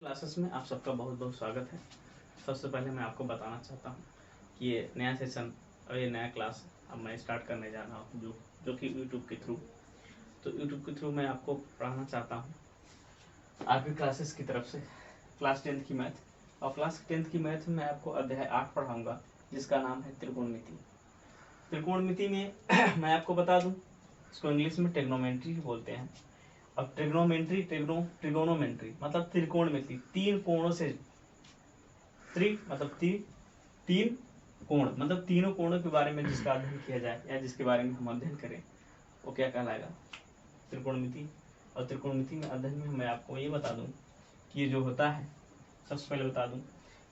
Classes में आप सबका बहुत बहुत स्वागत है। सबसे पहले मैं आपको बताना चाहता हूँ कि ये नया सेशन और ये नया क्लास अब मैं स्टार्ट करने जा रहा हूँ जो कि यूट्यूब के थ्रू। तो यूट्यूब के थ्रू मैं आपको पढ़ाना चाहता हूँ आपकी क्लासेस की तरफ से क्लास 10th की मैथ। और क्लास 10th की मैथ में मैं आपको अध्याय 8 पढ़ाऊँगा जिसका नाम है त्रिकोणमिति। त्रिकोणमिति में मैं आपको बता दूँ, इसको इंग्लिश में ट्रिग्नोमेट्री बोलते हैं। अब ट्रिग्नोमेट्री ट्रिगोनोमेट्री मतलब त्रिकोणमिति, तीन कोणों से मतलब तीन कोण मतलब तीनों कोणों के बारे में जिसका अध्ययन किया जाए या जिसके बारे में हम अध्ययन करें वो क्या कहलाएगा, त्रिकोणमिति। और त्रिकोणमिति में अध्ययन में मैं आपको ये बता दूं कि ये जो होता है, सबसे पहले बता दूं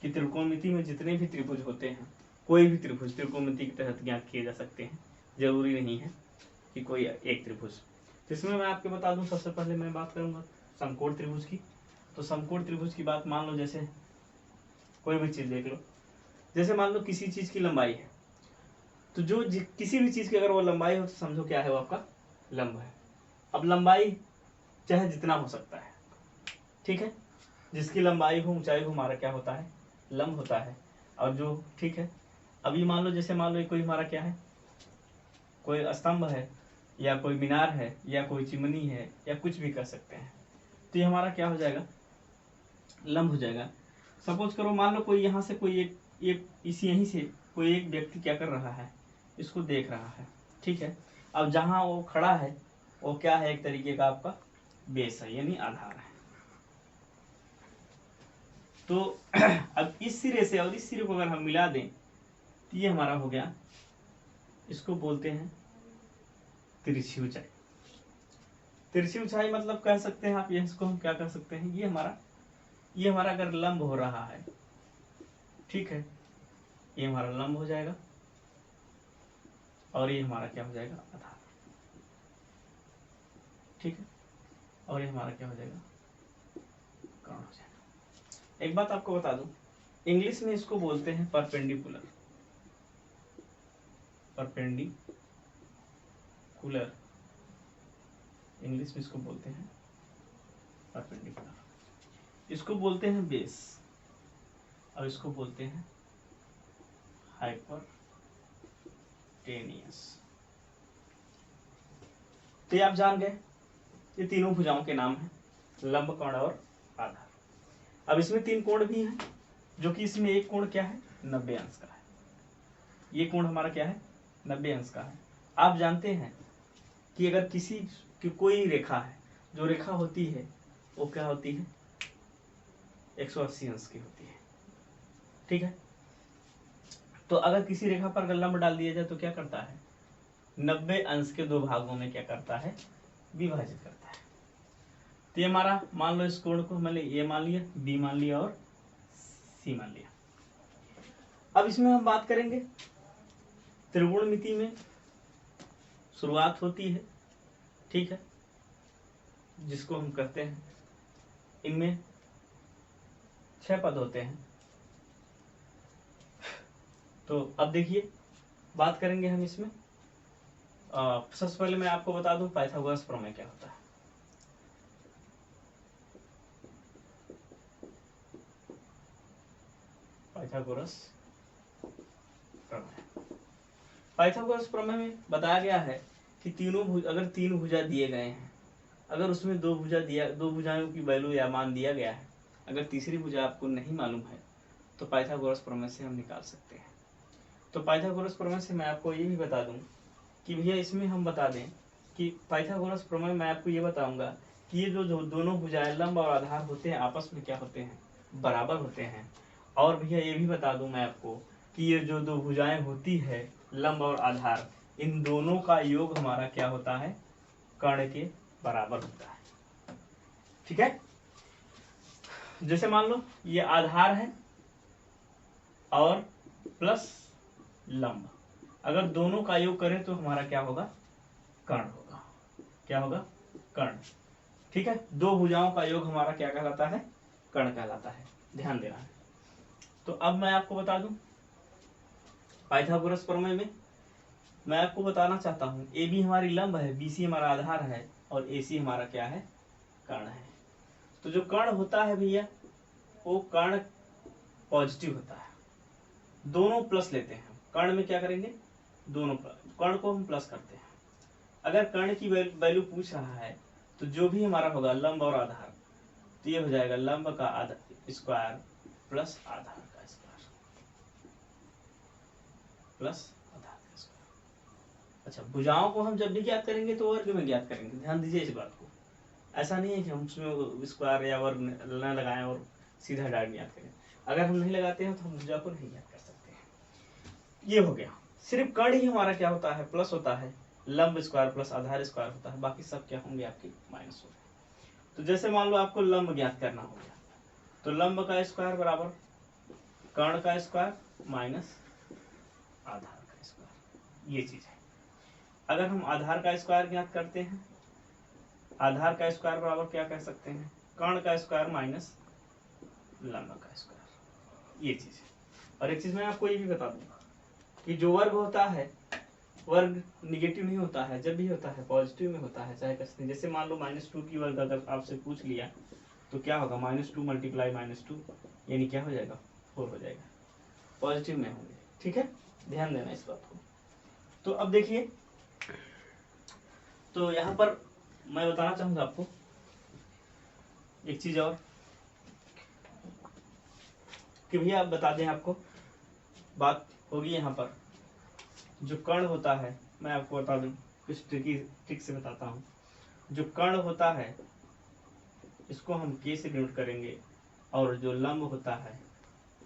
कि त्रिकोणमिति में जितने भी त्रिभुज होते हैं, कोई भी त्रिभुज त्रिकोणमिति के तहत ज्ञात किए जा सकते हैं। जरूरी नहीं है कि कोई एक त्रिभुज। जिसमें मैं आपको बता दूं, सबसे पहले मैं बात करूंगा समकोण त्रिभुज की। तो समकोण त्रिभुज की बात मान लो, जैसे कोई भी चीज देख लो, जैसे मान लो किसी चीज की लंबाई है, तो जो किसी भी चीज की अगर वो लंबाई हो तो समझो क्या है, वो आपका लंब है। अब लंबाई चाहे जितना हो सकता है, ठीक है, जिसकी लंबाई हो ऊंचाई हो हमारा क्या होता है, लंब होता है। और जो ठीक है, अभी मान लो जैसे मान लो कोई हमारा क्या है, कोई स्तंभ है या कोई मीनार है या कोई चिमनी है या कुछ भी कर सकते हैं, तो ये हमारा क्या हो जाएगा, लंब हो जाएगा। सपोज करो मान लो कोई यहाँ से कोई एक इसी यहीं से कोई एक व्यक्ति क्या कर रहा है, इसको देख रहा है, ठीक है। अब जहाँ वो खड़ा है वो क्या है, एक तरीके का आपका बेस है यानी आधार है। तो अब इस सिरे से और इस सिरे को अगर हम मिला दें तो ये हमारा हो गया, इसको बोलते हैं तिरछी ऊंचाई। तिरछी ऊंचाई मतलब कह सकते हैं आप, ये इसको हम क्या कर सकते हैं, ये हमारा अगर लंब हो रहा है, ठीक है, ये हमारा लंब हो जाएगा और ये हमारा क्या हो जाएगा, आधार, ठीक है। और ये हमारा क्या हो जाएगा, कर्ण हो जाएगा। एक बात आपको बता दूं, इंग्लिश में इसको बोलते हैं परपेंडिकुलर। परपेंडिकुलर इंग्लिश में इसको बोलते हैं परपेंडिकुलर। इसको बोलते हैं बेस और इसको बोलते हैं हाइपरटेनियस। तो ये आप जान गए, ये तीनों भुजाओं के नाम हैं, लंब, कर्ण और आधार। अब इसमें तीन कोण भी हैं, जो कि इसमें एक कोण क्या है, 90 अंश का है। ये कोण हमारा क्या है, 90 अंश का है। आप जानते हैं कि अगर किसी की कोई रेखा है, जो रेखा होती है वो क्या होती है, 180 अंश की होती है, ठीक है। तो अगर किसी रेखा पर अगर लंब डाल दिया जाए तो क्या करता है, 90 अंश के दो भागों में क्या करता है, विभाजित करता है। तो ये हमारा मान लो इस कोण को मैंने ए मान लिया, बी मान लिया और सी मान लिया। अब इसमें हम बात करेंगे त्रिकोणमिति में शुरुआत होती है, ठीक है, जिसको हम कहते हैं, इनमें 6 पद होते हैं। तो अब देखिए बात करेंगे हम इसमें। सबसे पहले मैं आपको बता दूं पाइथागोरस प्रमेय क्या होता है। पाइथागोरस प्रमेय में बताया गया है कि अगर तीन भुजा दिए गए हैं, अगर उसमें दो भुजाओं की वैल्यू या मान दिया गया है, अगर तीसरी भुजा आपको नहीं मालूम है तो पाइथागोरस प्रमेय से हम निकाल सकते हैं। तो पाइथागोरस प्रमेय से मैं आपको ये भी बता दूं कि भैया इसमें हम बता दें कि पाइथागोरस प्रमेय में मैं आपको ये बताऊंगा कि ये जो दोनों भुजाएं लंब और आधार होते हैं आपस में क्या होते हैं, बराबर होते हैं। और भैया ये भी बता दूं मैं आपको कि ये जो दो भुजाएं होती है लंब और आधार, इन दोनों का योग हमारा क्या होता है, कर्ण के बराबर होता है, ठीक है। जैसे मान लो ये आधार है और प्लस लंब, अगर दोनों का योग करें तो हमारा क्या होगा, कर्ण होगा। क्या होगा, कर्ण, ठीक है। दो भुजाओं का योग हमारा क्या कहलाता है, कर्ण कहलाता है, ध्यान देना है। तो अब मैं आपको बता दूं पाइथागोरस प्रमेय में मैं आपको बताना चाहता हूं, ए बी हमारी लंब है, बी सी हमारा आधार है और ए सी हमारा क्या है, कर्ण है। तो जो कर्ण होता है भैया वो कर्ण पॉजिटिव होता है, दोनों प्लस लेते हैं। कर्ण में क्या करेंगे, दोनों कर्ण को हम प्लस करते हैं। अगर कर्ण की वैल्यू पूछ रहा है तो जो भी हमारा होगा लंब और आधार, तो ये हो जाएगा लंब का स्क्वायर प्लस आधार का स्क्वायर प्लस आधार का स्क्वायर। अच्छा, भुजाओं को हम जब भी ज्ञात करेंगे तो वर्ग में ज्ञात करेंगे, ध्यान दीजिए इस बात को। ऐसा नहीं है कि हम उसमें स्क्वायर या वर्ग न लगाएं और सीधा डायरेक्ट ज्ञात करें। अगर हम नहीं लगाते हैं तो हम भुजा को नहीं ज्ञात कर सकते हैं। ये हो गया, सिर्फ कर्ण ही हमारा क्या होता है, प्लस होता है, लंब स्क्वायर प्लस आधार स्क्वायर होता है, बाकी सब क्या होंगे आपके माइनस हो गए। तो जैसे मान लो आपको लंब ज्ञात करना हो गया, तो लंब का स्क्वायर बराबर कर्ण का स्क्वायर माइनस आधार का स्क्वायर, ये चीज है। अगर हम आधार का स्क्वायर ज्ञात करते हैं, आधार का स्क्वायर बराबर क्या कह सकते हैं, कर्ण का स्क्वायर माइनस लंब का स्क्वायर, ये चीज है। और एक चीज मैं आपको ये भी बता दूं कि जो वर्ग होता है, वर्ग निगेटिव नहीं होता है, जब भी होता है पॉजिटिव में होता है, चाहे कैसे। जैसे मान लो -2 की वर्ग अगर आपसे पूछ लिया तो क्या होगा, -2 मल्टीप्लाई -2 यानी क्या हो जाएगा, 4 हो जाएगा, पॉजिटिव में होंगे। ठीक है, ध्यान देना इस बात को। तो अब देखिए, तो यहाँ पर मैं बताना चाहूंगा आपको एक चीज और, कि भैया आप बता दें, आपको बात होगी यहाँ पर। जो कर्ण होता है, मैं आपको बता दूं, कुछ ट्रिक से बताता हूँ। जो कर्ण होता है इसको हम K से डिनोट करेंगे, और जो लंब होता है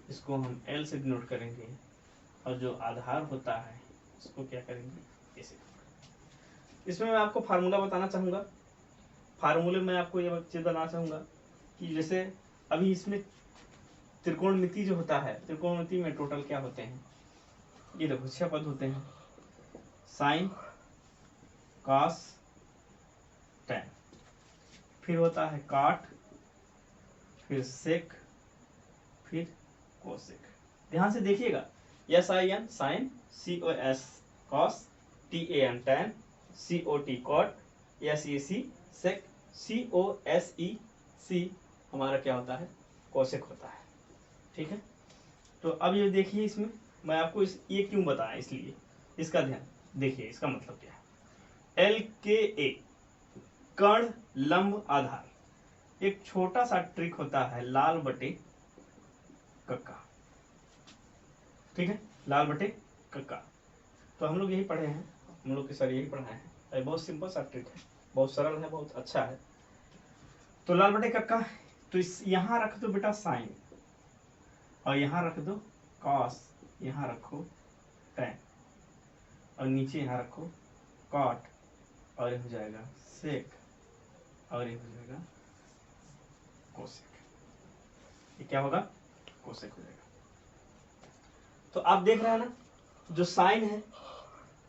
इसको हम L से डिनोट करेंगे, और जो आधार होता है इसको क्या करेंगे, A से। इसमें मैं आपको फार्मूला बताना चाहूँगा। फार्मूले में आपको ये चीज़ बताना चाहूँगा कि जैसे अभी इसमें त्रिकोणमिति जो होता है, त्रिकोणमिति में टोटल क्या होते हैं, ये देखो 6 पद होते हैं, साइन, कॉस, टैन, फिर होता है काट, फिर सेक, फिर कोसेक। ध्यान से देखिएगा, SIN sine, COS cos, TAN tan, COT cot, SEC sec, COSEC हमारा क्या होता है, कोसेक होता है। ठीक है, तो अब ये देखिए, इसमें मैं आपको ये क्यों बताया, इसलिए इसका ध्यान देखिए, इसका मतलब क्या है। LKA कर्ण लंब आधार, एक छोटा सा ट्रिक होता है, लाल बटे कक्का। ठीक है, लाल बटे कक्का, तो हम लोग यही पढ़े हैं, हम लोग के सर यही पढ़ाए हैं। ये बहुत सिंपल सा ट्रिक है, बहुत सरल है, बहुत अच्छा है। तो लाल बटे कक्का, तो इस यहाँ रख दो बेटा साइन, और यहाँ रख दो कॉस, यहाँ रखो टैन, और नीचे यहाँ रखो कॉट, और ये हो जाएगा सेक, और ये हो जाएगा कोसेक। ये क्या होगा, कोसेक हो जाएगा। तो आप देख रहे हैं ना, जो साइन है,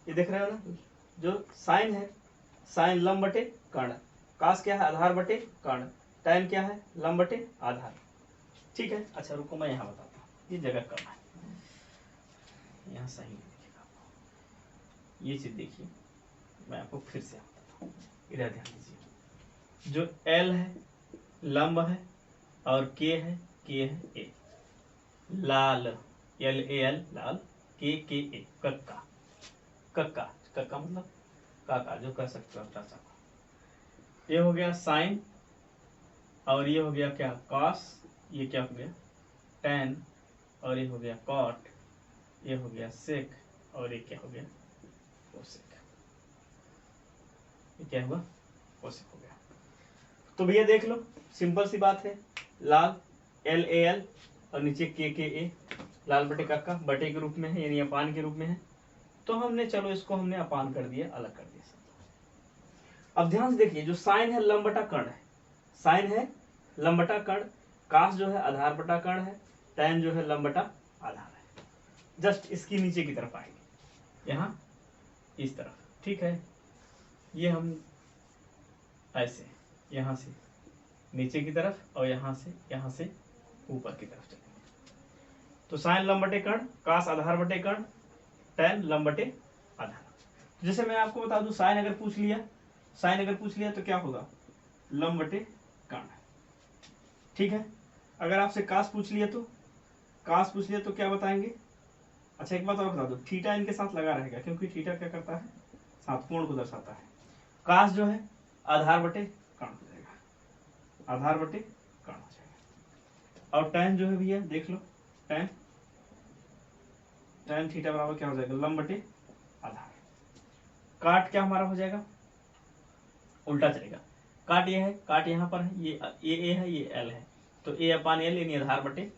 ये देख रहे हो ना, जो साइन है, साइन लंब बटे कर्ण, कास क्या है, आधार बटे कर्ण, टैन क्या है, लंब बटे आधार। ठीक है, अच्छा रुको, मैं यहाँ बताता हूँ, ये जगह कम है, यहाँ सही नहीं दिखेगा आपको। ये चीज देखिए, मैं आपको फिर से बताता हूँ, इधर ध्यान दीजिए। जो L है लंब है, और K है A, Lal LAL Lal, KA कक्का, कक्का कक्का मतलब काका, जो कह सकते हो चाचा को। ये हो गया साइन, और ये हो गया क्या, कॉस, ये क्या हो गया टैन, और ये हो गया कॉट, ये हो गया सेक, और ये क्या हो गया कोसेक। ये क्या हुआ, कोसेक हो गया। तो भैया देख लो, सिंपल सी बात है, लाल LAL और नीचे KA, लाल बटे कक्का बटे के रूप में है, यानी अपान के रूप में है, तो हमने चलो इसको हमने अपान कर दिया, अलग कर दिया। अब ध्यान से देखिए, जो साइन है लंब बटा कर्ण है, साइन है लंब बटा कर्ण, कास जो है आधार बटा कर्ण है, टैन जो है लंब बटा आधार है। जस्ट इसकी नीचे की तरफ आएंगे, यहाँ इस तरफ। ठीक है, ये हम ऐसे यहाँ से नीचे की तरफ, और यहाँ से ऊपर की तरफ चलेंगे। तो साइन लंब बटे कर्ण, कास आधार बटे कर्ण, टैन लंब बटे आधार। जैसे मैं आपको बता दूं, साइन अगर पूछ लिया तो क्या होगा, लंब बटे कर्ण। ठीक है, अगर आपसे कास पूछ लिया तो क्या बताएंगे? अच्छा एक बात और बता दो, थीटा इनके साथ लगा रहेगा क्योंकि थीटा क्या करता है, सात कोण को दर्शाता है। कास जो है आधार बटे कर्ण हो जाएगा, आधार बटे कर्ण हो जाएगा। और tan जो है भैया देख लो, tan थीटा बराबर क्या हो जाएगा, लंब बटे आधार। काट क्या हमारा हो जाएगा, उल्टा चलेगा, काट ये है, काट यहाँ पर है, ये ए है, ये एल है, तो ए अपान एल यानी आधार बटे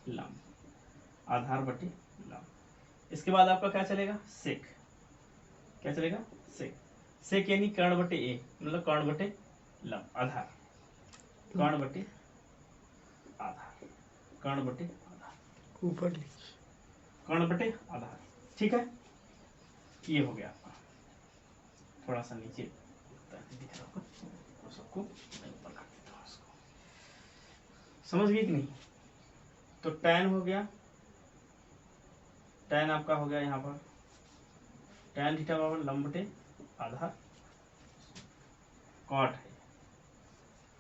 लंब, आधार बटे लंब। इसके बाद आपका क्या चलेगा, सेक, क्या चलेगा, सेक, सेक यानी कर्ण बटे ए, मतलब कर्ण बटे लंब, आधार, कर्ण बटे आधार, कर्ण बटे आधार, ऊपर कर्ण बटे आधार। ठीक है, ये हो गया आपका, थोड़ा सा नीचे दिख रहा होगा सबको, मैं ऊपर कर देता हूँ इसको, समझ गए कि नहीं? तो tan हो गया, tan आपका हो गया यहाँ पर tan थीटा बराबर लंब बटे आधार, कॉट है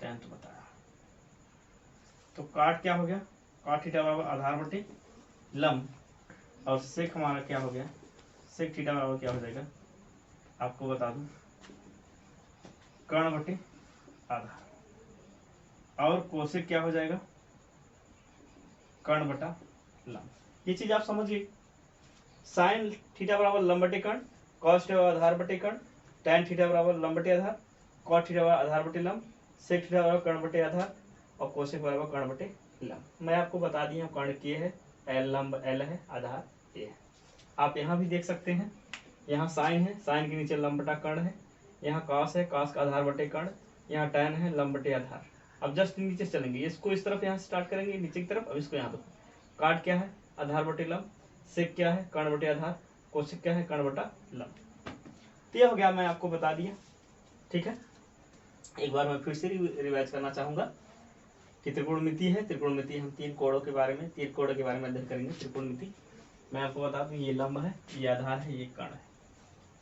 tan तो बताया, तो काट क्या हो गया, कॉट थीटा बराबर आधार बटे लंब, और सेक हमारा क्या हो गया, सेक थीटा बराबर क्या हो जाएगा आपको बता दूं, कर्ण बटे आधार, और कोसेक क्या हो जाएगा, कर्ण बटा लंब। ये चीज आप समझिए, साइन थीटा बराबर लंब बटे कर्ण, कॉस थीटा बराबर आधार बटे कर्ण, tan थीटा बराबर लंब बटे आधार, कॉट थीटा बराबर आधार बटे लंब, सेक थीटा बराबर कर्ण बटे आधार, और कोसेक बराबर कर्ण बटे लंब। मैं आपको बता दिया कर्ण के है, एल लंब एल है, आधार ए है। आप यहाँ भी देख सकते हैं, यहाँ साइन है, साइन के नीचे लंब बटा कर्ण है, यहाँ कॉस है, कॉस का आधार बटे कर्ण, यहाँ tan है लंब बटे आधार। अब जस्ट नीचे चलेंगे, इसको इस तरफ यहाँ स्टार्ट करेंगे नीचे की तरफ, अब इसको यहाँ देखो, काट क्या है, आधार बटे लंब, सेक क्या है, कर्ण बटे आधार, कोसेक क्या है, कर्ण बटा लंब। तो ये हो गया, मैं आपको बता दिया। ठीक है, एक बार मैं फिर से रिवाइज करना चाहूंगा कि त्रिकोणमिति है, त्रिकोणमिति हम तीन कोणों के बारे में अध्ययन करेंगे। त्रिकोणमिति मैं आपको बता दूं, ये लंब है, ये आधार है, ये कर्ण है।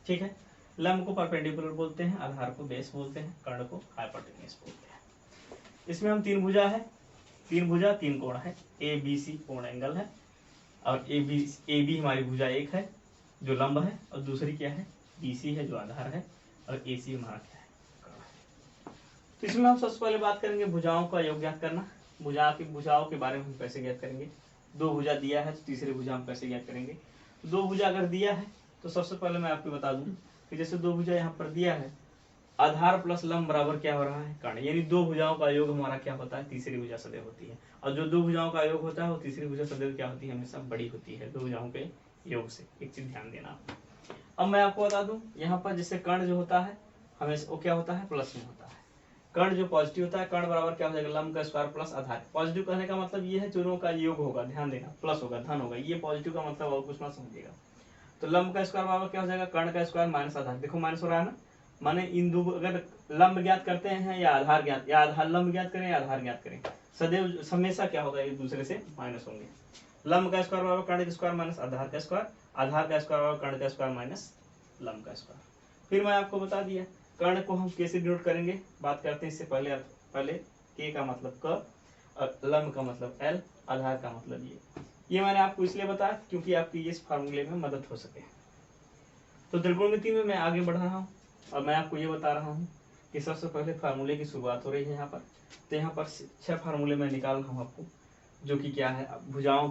ठीक है, लंब को परपेंडिकुलर बोलते हैं, आधार को बेस बोलते हैं, कर्ण को हाइपोटेन्यूज बोलते हैं। इसमें हम तीन भुजा है, तीन भुजा तीन कोण है, ए बी सी कोण एंगल है, और ए बी हमारी भुजा एक है जो लंब है, और दूसरी क्या है, बी सी है जो आधार है, और ए सी हमारा क्या है, कर्ण है। तो इसमें हम सबसे पहले बात करेंगे भुजाओं का योग ज्ञात करना। भुजाओं के बारे में हम कैसे ज्ञात करेंगे, दो भुजा दिया है तो तीसरी भुजा हम कैसे ज्ञात करेंगे। दो भुजा अगर दिया है तो सबसे पहले मैं आपको बता दूं कि जैसे दो भुजा यहाँ पर दिया है, आधार प्लस लंब बराबर क्या हो रहा है, कर्ण, यानी दो भुजाओं का योग हमारा क्या होता है, तीसरी भुजा सदैव होती है, और जो दो भुजाओं का योग होता है वो तीसरी भुजा सदैव क्या होती है, हमेशा बड़ी होती है दो भुजाओं के योग से। एक चीज ध्यान देना। अब मैं आपको बता दूं, यहाँ पर जैसे कर्ण जो होता है हमेशा वो क्या होता है, प्लस में होता है। कर्ण जो पॉजिटिव होता है, कर्ण बराबर क्या हो जाएगा, लंब का स्क्वायर प्लस आधार। पॉजिटिव कहने का मतलब ये है दोनों का योग होगा, ध्यान देना, प्लस होगा, धन होगा, ये पॉजिटिव का मतलब और कुछ ना समझिएगा। तो लंब का स्क्वायर बराबर क्या हो जाएगा, कर्ण का स्क्वायर माइनस आधार। देखो माइनस हो रहा है ना, माने इन दो, अगर लंब ज्ञात करते हैं या आधार ज्ञात, या आधार लंब ज्ञात करें या आधार ज्ञात करें, सदैव हमेशा क्या होगा, एक दूसरे से माइनस होंगे। लंब का स्क्वायर बराबर कर्ण का स्क्वायर माइनस आधार का स्क्वायर, आधार का स्क्वायर बराबर कर्ण का स्क्वायर माइनस लंब का स्क्वायर। फिर मैं आपको बता दिया कर्ण को हम कैसे डिनोट करेंगे, बात करते हैं इससे पहले के का मतलब क, और लंब का मतलब एल, आधार का मतलब ये मैंने आपको इसलिए बताया क्योंकि आपकी इस फार्मूले में मदद हो सके। तो त्रिकोणमिति में मैं आगे बढ़ रहा हूँ और मैं आपको ये बता रहा हूँ कि सबसे पहले फार्मूले की शुरुआत हो रही है यहाँ पर। तो यहाँ पर 6 फार्मूले मैं निकाल रहा हूँ आपको, जो कि क्या है, भुजाओं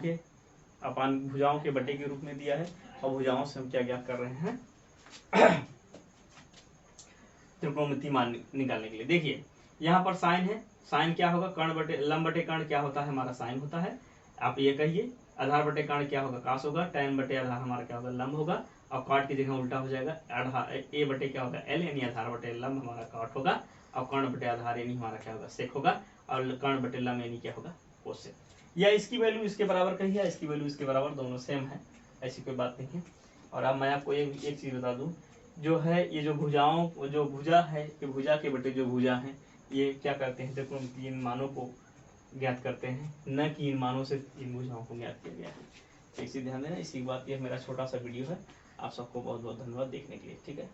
के बटे के रूप में दिया है, और भुजाओं से हम क्या ज्ञात कर रहे हैं त्रिकोणमिति मान निकालने के लिए। देखिए यहाँ पर साइन है, साइन क्या होगा, कर्ण बटे लंब बटे कर्ण क्या होता है, हमारा साइन होता है। आप ये कहिए आधार बटे कर्ण क्या होगा, कास होगा, tan बटे आधार हमारा क्या होगा, लंब होगा, और काट की जगह उल्टा हो जाएगा, आधार ए बटे क्या होगा, एल, यानी आधार बटे लंब हमारा काट होगा, और कर्ण बटे आधार यानी हमारा क्या होगा, सेक होगा, और कर्ण बटे लंब यानी क्या होगा, कोसेक। या इसकी वैल्यू इसके बराबर कहिए, इसकी वैल्यू इसके बराबर, दोनों सेम है, ऐसी कोई बात नहीं है। और अब मैं आपको एक चीज बता दूं, जो है ये जो भुजा है, ये भुजा के बटे जो भुजा है, ये क्या करते हैं, देखो इन मानों को ज्ञात करते हैं, न कि इन मानों से इन भुजाओं को ज्ञात किया गया है। इसी ध्यान देना, इसी बात, ये मेरा छोटा सा वीडियो है। आप सबको बहुत बहुत धन्यवाद देखने के लिए। ठीक है।